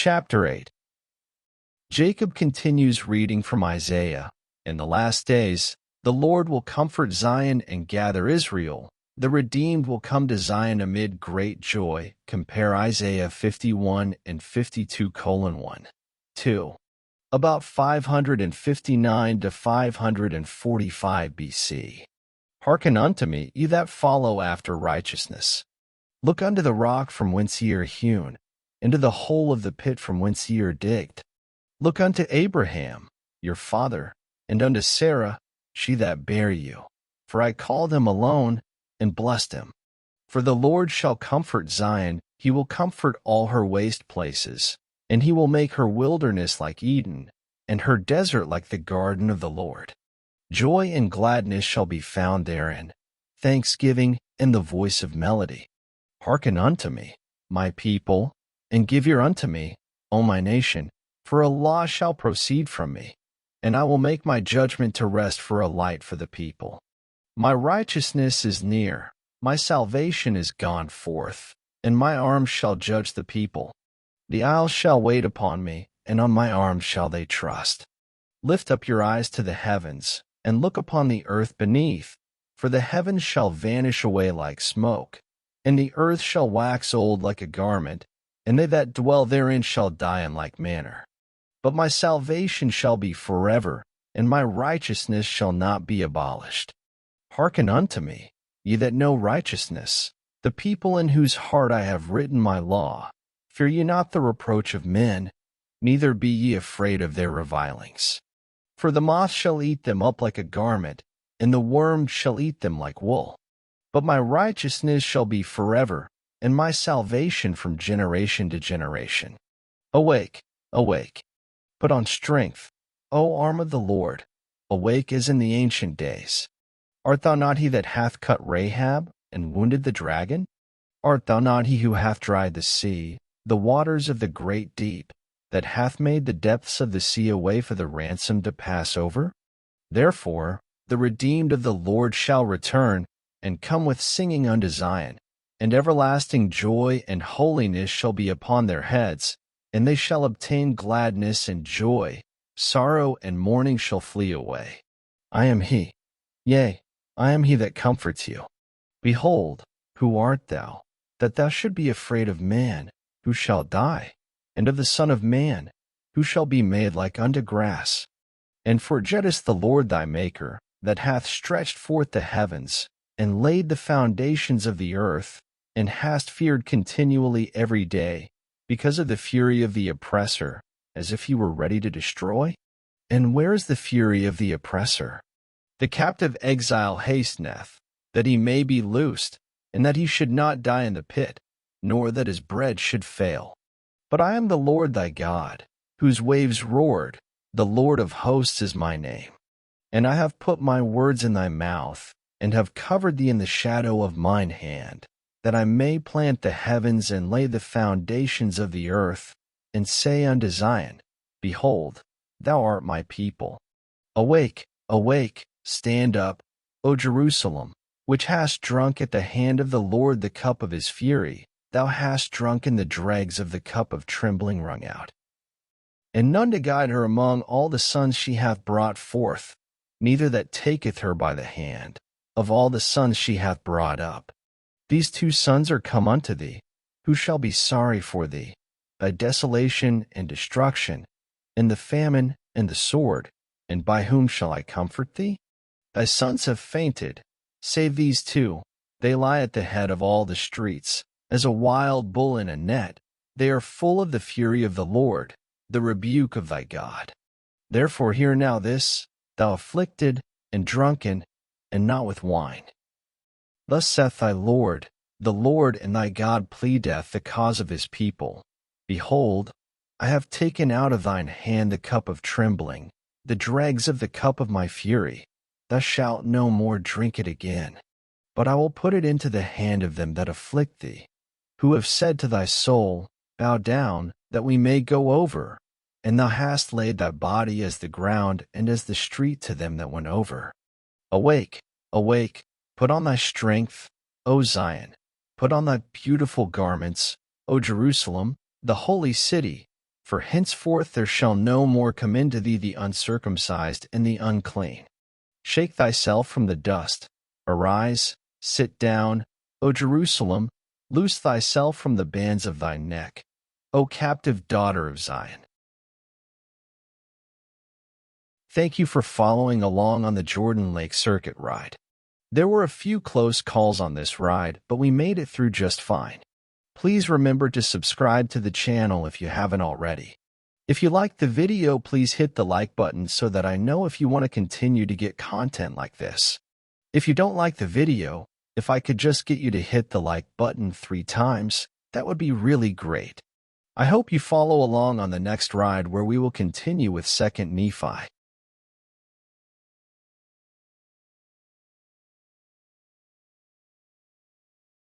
Chapter 8. Jacob continues reading from Isaiah. In the last days, the Lord will comfort Zion and gather Israel. The redeemed will come to Zion amid great joy. Compare Isaiah 51 and 52:1. 2. About 559 to 545 BC. Hearken unto me, ye that follow after righteousness. Look unto the rock from whence ye are hewn, into the hole of the pit from whence ye are digged. Look unto Abraham, your father, and unto Sarah, she that bare you. For I called him alone, and blessed him. For the Lord shall comfort Zion, he will comfort all her waste places, and he will make her wilderness like Eden, and her desert like the garden of the Lord. Joy and gladness shall be found therein, thanksgiving and the voice of melody. Hearken unto me, my people, and give ear unto me, O my nation, for a law shall proceed from me, and I will make my judgment to rest for a light for the people. My righteousness is near, my salvation is gone forth, and my arm shall judge the people. The isles shall wait upon me, and on my arm shall they trust. Lift up your eyes to the heavens, and look upon the earth beneath, for the heavens shall vanish away like smoke, and the earth shall wax old like a garment, and they that dwell therein shall die in like manner. But my salvation shall be forever, and my righteousness shall not be abolished. Hearken unto me, ye that know righteousness, the people in whose heart I have written my law. Fear ye not the reproach of men, neither be ye afraid of their revilings. For the moth shall eat them up like a garment, and the worm shall eat them like wool. But my righteousness shall be forever, and my salvation from generation to generation. Awake, awake. Put on strength, O arm of the Lord. Awake as in the ancient days. Art thou not he that hath cut Rahab, and wounded the dragon? Art thou not he who hath dried the sea, the waters of the great deep, that hath made the depths of the sea a way for the ransom to pass over? Therefore the redeemed of the Lord shall return, and come with singing unto Zion, and everlasting joy and holiness shall be upon their heads, and they shall obtain gladness and joy. Sorrow and mourning shall flee away. I am he, yea, I am he that comforts you. Behold, who art thou, that thou should be afraid of man, who shall die, and of the Son of Man, who shall be made like unto grass? And forgettest the Lord thy Maker, that hath stretched forth the heavens, and laid the foundations of the earth, and hast feared continually every day, because of the fury of the oppressor, as if he were ready to destroy? And where is the fury of the oppressor? The captive exile hasteneth, that he may be loosed, and that he should not die in the pit, nor that his bread should fail. But I am the Lord thy God, whose waves roared, the Lord of hosts is my name. And I have put my words in thy mouth, and have covered thee in the shadow of mine hand, that I may plant the heavens and lay the foundations of the earth, and say unto Zion, Behold, thou art my people. Awake, awake, stand up, O Jerusalem, which hast drunk at the hand of the Lord the cup of his fury. Thou hast drunken the dregs of the cup of trembling wrung out. And none to guide her among all the sons she hath brought forth, neither that taketh her by the hand, of all the sons she hath brought up. These two sons are come unto thee, who shall be sorry for thee, by desolation and destruction, and the famine and the sword, and by whom shall I comfort thee? Thy sons have fainted, save these two, they lie at the head of all the streets, as a wild bull in a net. They are full of the fury of the Lord, the rebuke of thy God. Therefore hear now this, thou afflicted, and drunken, and not with wine. Thus saith thy Lord, the Lord and thy God pleadeth the cause of his people. Behold, I have taken out of thine hand the cup of trembling, the dregs of the cup of my fury. Thou shalt no more drink it again. But I will put it into the hand of them that afflict thee, who have said to thy soul, Bow down, that we may go over. And thou hast laid thy body as the ground and as the street to them that went over. Awake, awake, put on thy strength, O Zion. Put on thy beautiful garments, O Jerusalem, the holy city. For henceforth there shall no more come into thee the uncircumcised and the unclean. Shake thyself from the dust. Arise, sit down, O Jerusalem, loose thyself from the bands of thy neck, O captive daughter of Zion. Thank you for following along on the Jordan Lake Circuit ride. There were a few close calls on this ride, but we made it through just fine. Please remember to subscribe to the channel if you haven't already. If you liked the video, please hit the like button so that I know if you want to continue to get content like this. If you don't like the video, if I could just get you to hit the like button 3 times, that would be really great. I hope you follow along on the next ride where we will continue with 2nd Nephi.